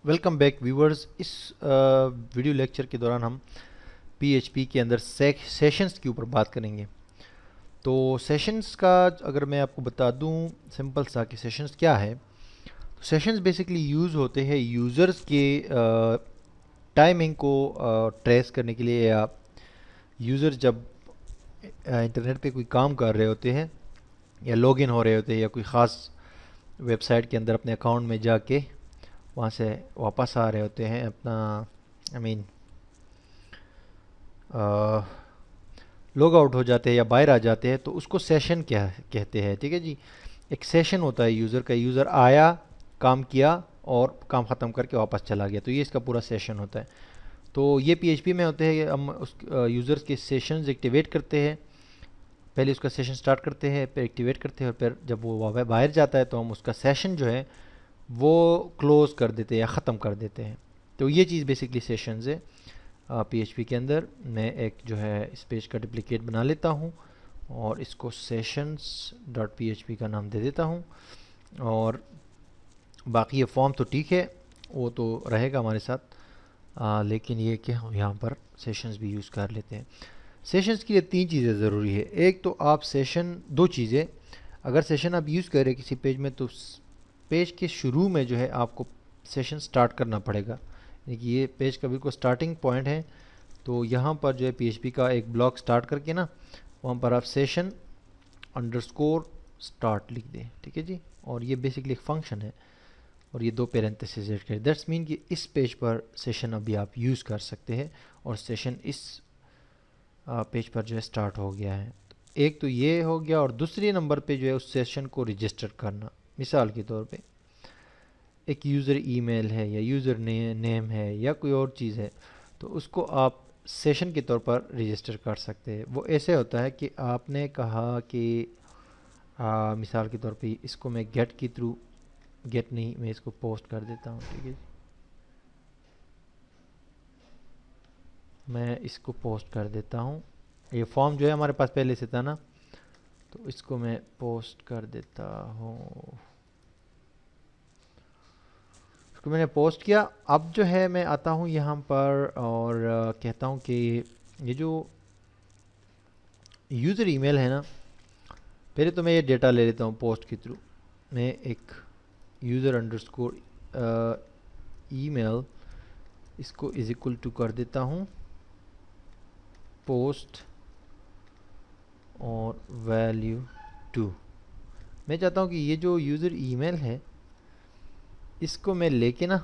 Welcome back viewers. اس video lecture کے دوران ہم پی ایچ پی کے اندر سیشنز کے اوپر بات کریں گے. تو سیشنز کا اگر میں آپ کو بتا دوں سمپل سا کہ سیشنز کیا ہے، تو سیشنز بیسیکلی یوز ہوتے ہیں یوزرز کے ٹائمنگ کو ٹریس کرنے کے لیے، یا یوزر جب انٹرنیٹ پہ کوئی کام کر رہے ہوتے ہیں یا لاگ ان ہو رہے ہوتے ہیں یا کوئی خاص ویب سائٹ کے اندر اپنے اکاؤنٹ میں جا کے وہاں سے واپس آ رہے ہوتے ہیں، اپنا لوگ آؤٹ ہو جاتے ہیں یا باہر آ جاتے ہیں، تو اس کو سیشن کیا کہتے ہیں. ٹھیک ہے جی. ایک سیشن ہوتا ہے یوزر کا، یوزر آیا، کام کیا اور کام ختم کر کے واپس چلا گیا، تو یہ اس کا پورا سیشن ہوتا ہے. تو یہ پی ایچ پی میں ہوتے ہیں کہ ہم اس یوزرز کے سیشنز ایکٹیویٹ کرتے ہیں. پہلے اس کا سیشن سٹارٹ کرتے ہیں، پھر ایکٹیویٹ کرتے ہیں، اور پھر جب وہ باہر جاتا ہے تو ہم اس کا سیشن جو ہے وہ کلوز کر دیتے ہیں یا ختم کر دیتے ہیں. تو یہ چیز بیسکلی سیشنز ہے پی ایچ پی کے اندر. میں ایک جو ہے اس پیج کا ڈپلیکیٹ بنا لیتا ہوں اور اس کو sessions dot P H P کا نام دے دیتا ہوں. اور باقی یہ فارم تو ٹھیک ہے، وہ تو رہے گا ہمارے ساتھ، لیکن یہ کہ ہم یہاں پر سیشنز بھی یوز کر لیتے ہیں. سیشنز کے لیے 3 چیزیں ضروری ہے. ایک تو آپ سیشن، 2 چیزیں. اگر سیشن آپ یوز کریں کسی پیج میں تو پیج کے شروع میں جو ہے آپ کو سیشن سٹارٹ کرنا پڑے گا، یعنی کہ یہ پیج کا بالکل سٹارٹنگ پوائنٹ ہے. تو یہاں پر جو ہے پی ایچ پی کا ایک بلاک سٹارٹ کر کے نا، وہاں پر آپ سیشن انڈرسکور سٹارٹ لکھ دیں. ٹھیک ہے جی. اور یہ بیسکلی ایک فنکشن ہے، اور یہ 2 پیرنتھیسز ایڈ کریں. دیٹس مین کہ اس پیج پر سیشن ابھی آپ یوز کر سکتے ہیں، اور سیشن اس پیج پر جو ہے سٹارٹ ہو گیا ہے. ایک تو یہ ہو گیا، اور دوسری نمبر پہ جو ہے اس سیشن کو رجسٹر کرنا. مثال کے طور پہ ایک یوزر ای میل ہے یا یوزر نیم ہے یا کوئی اور چیز ہے، تو اس کو آپ سیشن کے طور پر رجسٹر کر سکتے ہیں. وہ ایسے ہوتا ہے کہ آپ نے کہا کہ مثال کے طور پہ اس کو میں گیٹ کے تھرو، گیٹ نہیں، میں اس کو پوسٹ کر دیتا ہوں. ٹھیک ہے، میں اس کو پوسٹ کر دیتا ہوں. یہ فارم جو ہے ہمارے پاس پہلے سے تھا نا، تو اس کو میں پوسٹ کر دیتا ہوں. اس کو میں نے پوسٹ کیا. اب جو ہے میں آتا ہوں یہاں پر اور کہتا ہوں کہ یہ جو یوزر ای میل ہے نا، پہلے تو میں یہ ڈیٹا لے لیتا ہوں پوسٹ کے تھرو. میں ایک یوزر انڈرسکور ای میل، اس کو از اکول ٹو کر دیتا ہوں پوسٹ اور ویلیو 2. میں چاہتا ہوں کہ یہ جو یوزر ای میل ہے اس کو میں لے کے نا،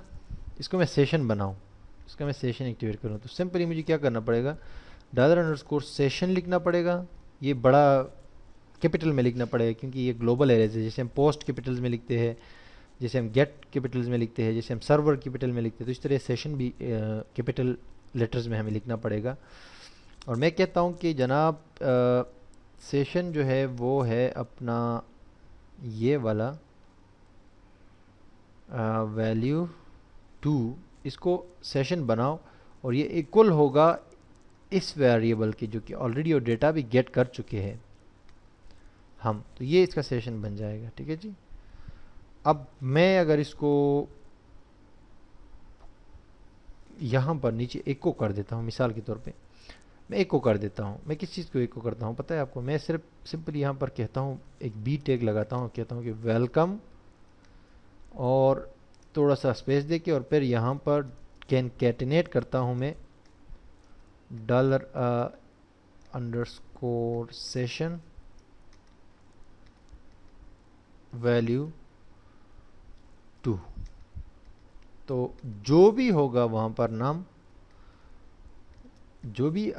اس کو میں سیشن بناؤں، اس کا میں سیشن ایکٹیویٹ کروں. تو سمپلی مجھے کیا کرنا پڑے گا، ڈالر انڈرسکور سیشن لکھنا پڑے گا. یہ بڑا کیپٹل میں لکھنا پڑے گا کیونکہ یہ گلوبل ایریز ہے. جیسے ہم پوسٹ کیپٹلز میں لکھتے ہیں، جیسے ہم گیٹ کیپٹلز میں لکھتے ہیں، جیسے ہم سرور کیپٹل میں لکھتے ہیں، تو اس طرح سیشن بھی کیپٹل لیٹرز میں ہمیں لکھنا پڑے گا. اور میں کہتا ہوں کہ جناب سیشن جو ہے وہ ہے اپنا یہ والا ویلیو 2. اس کو سیشن بناؤ اور یہ ایکول ہوگا اس ویریبل کے جو کہ آلریڈی اور ڈیٹا بھی گیٹ کر چکے ہیں ہم. تو یہ اس کا سیشن بن جائے گا. ٹھیک ہے جی. اب میں اگر اس کو یہاں پر نیچے ایکو کر دیتا ہوں، مثال کے طور پہ میں ایکو کر دیتا ہوں. میں کس چیز کو ایکو کرتا ہوں پتہ ہے آپ کو؟ میں صرف سمپل یہاں پر کہتا ہوں، ایک بی ٹیگ لگاتا ہوں، کہتا ہوں کہ ویلکم، اور تھوڑا سا اسپیس دے کے، اور پھر یہاں پر کینکیٹنیٹ کرتا ہوں میں ڈالر انڈرسکور سیشن ویلیو 2. تو جو بھی ہوگا وہاں پر نام، جو بھی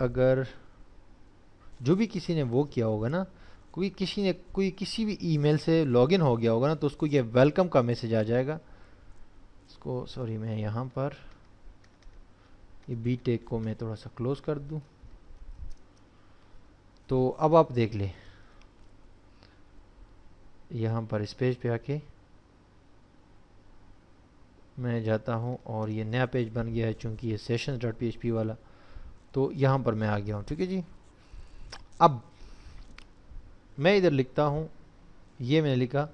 کسی نے وہ کیا ہوگا نا، کوئی کسی بھی ای میل سے لاگ ان ہو گیا ہوگا نا، تو اس کو یہ ویلکم کا میسج آ جائے گا. اس کو سوری، میں یہاں پر یہ بی ٹیک کو میں تھوڑا سا کلوز کر دوں. تو اب آپ دیکھ لیں یہاں پر اس پیج پہ آ کے میں جاتا ہوں اور یہ نیا پیج بن گیا ہے چونکہ یہ sessions dot P H P والا. تو یہاں پر میں آ گیا ہوں. ٹھیک ہے جی. اب میں ادھر لکھتا ہوں، یہ میں نے لکھا،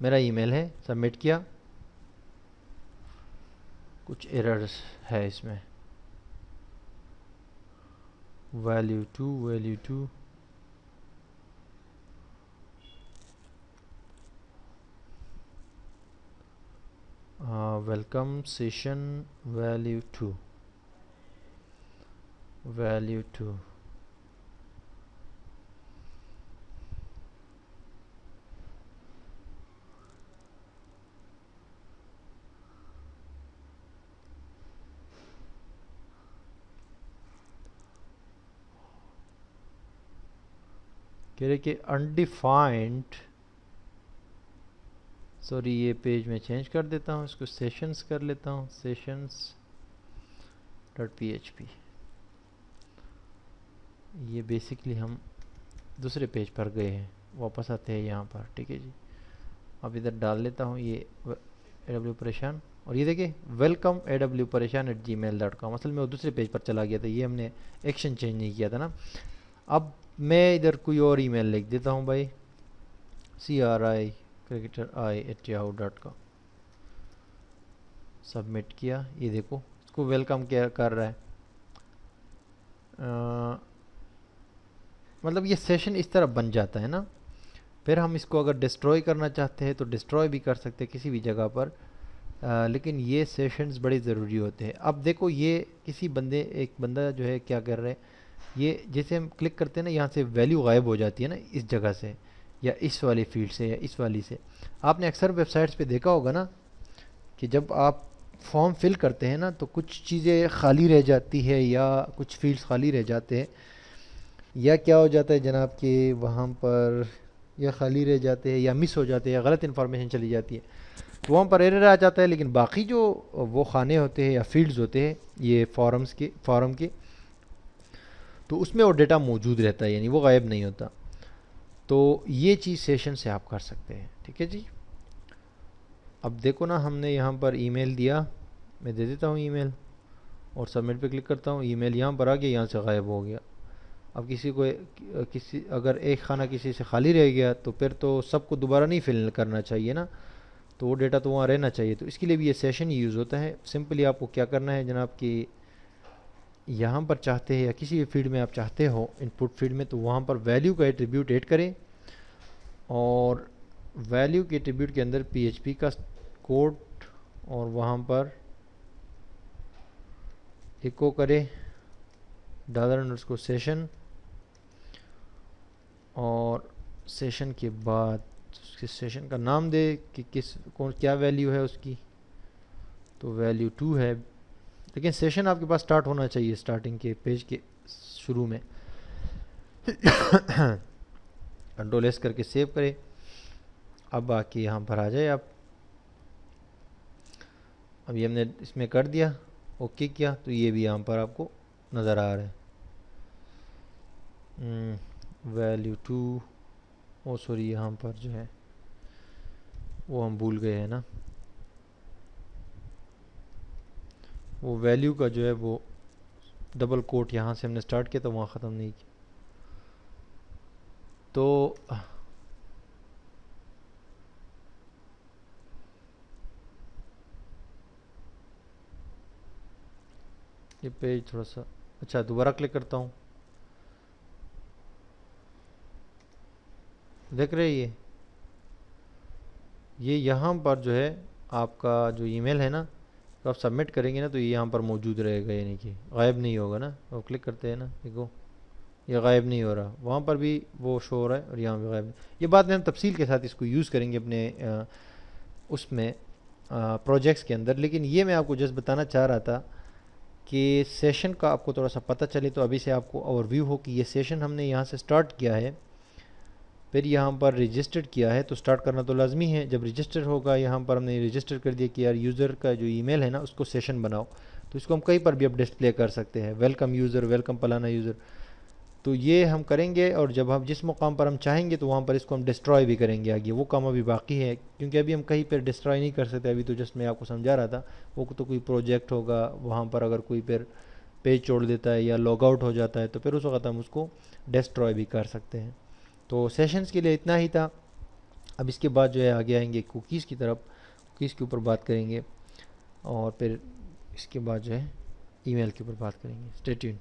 میرا ای میل ہے، سبمٹ کیا. کچھ ایررز ہے اس میں. Value to welcome session value to کہہ رہے کہ undefined. سوری یہ پیج میں چینج کر دیتا ہوں، اس کو سیشنز کر لیتا ہوں، sessions.php. یہ بیسکلی ہم دوسرے پیج پر گئے ہیں، واپس آتے ہیں یہاں پر. ٹھیک ہے جی، اب ادھر ڈال لیتا ہوں یہ AW پریشان، اور یہ دیکھیں ویلکم awpareshan@gmail.com. اصل میں وہ دوسرے پیج پر چلا گیا تھا، یہ ہم نے ایکشن چینج نہیں کیا تھا نا. اب میں ادھر کوئی اور ای میل لکھ دیتا ہوں بھائی، CRI@yahoo.com. سبمٹ کیا، یہ دیکھو اس کو ویلکم کیا کر رہا ہے. مطلب یہ سیشن اس طرح بن جاتا ہے نا. پھر ہم اس کو اگر ڈسٹروئی کرنا چاہتے ہیں تو ڈسٹروئی بھی کر سکتے ہیں کسی بھی جگہ پر، لیکن یہ سیشنز بڑے ضروری ہوتے ہیں. اب دیکھو یہ ایک بندہ جو ہے کیا کر رہے ہیں، یہ جیسے ہم کلک کرتے ہیں نا، یہاں سے ویلیو غائب ہو جاتی ہے نا اس جگہ سے، یا اس والی فیلڈ سے، یا اس والی سے. آپ نے اکثر ویب سائٹس پہ دیکھا ہوگا نا کہ جب آپ فارم فل کرتے ہیں نا تو کچھ چیزیں خالی رہ جاتی ہے، یا کچھ فیلڈز خالی رہ جاتے ہیں، یا کیا ہو جاتا ہے جناب کہ وہاں پر یا خالی رہ جاتے ہیں، یا مس ہو جاتے ہیں، یا غلط انفارمیشن چلی جاتی ہے، تو وہاں پر ایرر آ جاتا ہے. لیکن باقی جو وہ خانے ہوتے ہیں یا فیلڈز ہوتے ہیں یہ فارم کے، تو اس میں وہ ڈیٹا موجود رہتا ہے، یعنی وہ غائب نہیں ہوتا. تو یہ چیز سیشن سے آپ کر سکتے ہیں. ٹھیک ہے جی، اب دیکھو نا ہم نے یہاں پر ای میل دیا، میں دے دیتا ہوں ای میل اور سبمٹ پہ کلک کرتا ہوں. ای میل یہاں پر آ گیا، یہاں سے غائب ہو گیا. اب اگر ایک خانہ کسی سے خالی رہ گیا تو پھر تو سب کو دوبارہ نہیں فل کرنا چاہیے نا، تو وہ ڈیٹا تو وہاں رہنا چاہیے. تو اس کے لیے بھی یہ سیشن یوز ہوتا ہے. سمپلی آپ کو کیا کرنا ہے جناب کہ یہاں پر چاہتے ہیں یا کسی بھی فیلڈ میں آپ چاہتے ہو ان پٹ فیلڈ میں، تو وہاں پر ویلیو کا ایٹریبیوٹ ایڈ کریں، اور ویلیو کے ایٹریبیوٹ کے اندر PHP کا کوڈ، اور وہاں پر ایکو کرے $_سیشن، اور سیشن کے بعد اس کے سیشن کا نام دے کہ کیا ویلیو ہے اس کی. تو ویلیو 2 ہے، لیکن سیشن آپ کے پاس سٹارٹ ہونا چاہیے سٹارٹنگ کے پیج کے شروع میں. کنٹرول S کر کے سیو کرے. اب آ کے یہاں پر آ جائے آپ. اب یہ ہم نے اس میں کر دیا، اوکے کیا، تو یہ بھی یہاں پر آپ کو نظر آ رہا ہے. ویلیو 2 سوری یہاں پر جو ہے وہ ہم بھول گئے ہیں نا، وہ ویلیو کا جو ہے وہ ڈبل کوٹ یہاں سے ہم نے سٹارٹ کیا تو وہاں ختم نہیں کیا. تو یہ پیج تھوڑا سا اچھا، دوبارہ کلک کرتا ہوں، دیکھ رہے یہ یہاں پر جو ہے آپ کا جو ای میل ہے نا، تو آپ سبمٹ کریں گے نا تو یہ یہاں پر موجود رہے گا، یعنی کہ غائب نہیں ہوگا نا. اور کلک کرتے ہیں نا، دیکھو یہ غائب نہیں ہو رہا، وہاں پر بھی وہ شو ہو رہا ہے اور یہاں بھی غائب نہیں. یہ بات میں ہم تفصیل کے ساتھ اس کو یوز کریں گے اپنے اس میں پروجیکٹس کے اندر. لیکن یہ میں آپ کو جسٹ بتانا چاہ رہا تھا کہ سیشن کا آپ کو تھوڑا سا پتہ چلے، تو ابھی سے آپ کو اوور ویو ہو کہ یہ سیشن ہم نے یہاں سے سٹارٹ کیا ہے، پھر یہاں پر رجسٹرڈ کیا ہے، تو سٹارٹ کرنا تو لازمی ہے. جب رجسٹر ہوگا یہاں پر ہم نے رجسٹر کر دیا کہ یار یوزر کا جو ای میل ہے نا اس کو سیشن بناؤ، تو اس کو ہم کہیں پر بھی اب ڈسپلے کر سکتے ہیں، ویلکم یوزر، ویلکم پلانا یوزر. تو یہ ہم کریں گے، اور جب ہم جس مقام پر ہم چاہیں گے تو وہاں پر اس کو ہم ڈسٹروائے بھی کریں گے آگے. وہ کام ابھی باقی ہے، کیونکہ ابھی ہم کہیں پر ڈسٹروائے نہیں کر سکتے. ابھی تو جسٹ میں آپ کو سمجھا رہا تھا، وہ تو کوئی پروجیکٹ ہوگا وہاں پر اگر کوئی پھر پیج چھوڑ دیتا ہے یا لاگ آؤٹ ہو جاتا ہے تو پھر اس وقت ہم اس کو ڈسٹروائے بھی کر سکتے ہیں. تو سیشنز کے لیے اتنا ہی تھا. اب اس کے بعد جو ہے آگے آئیں گے کوکیز کی طرف، کوکیز کے اوپر بات کریں گے، اور پھر اس کے بعد جو ہے ای میل کے اوپر بات کریں گے. Stay tune.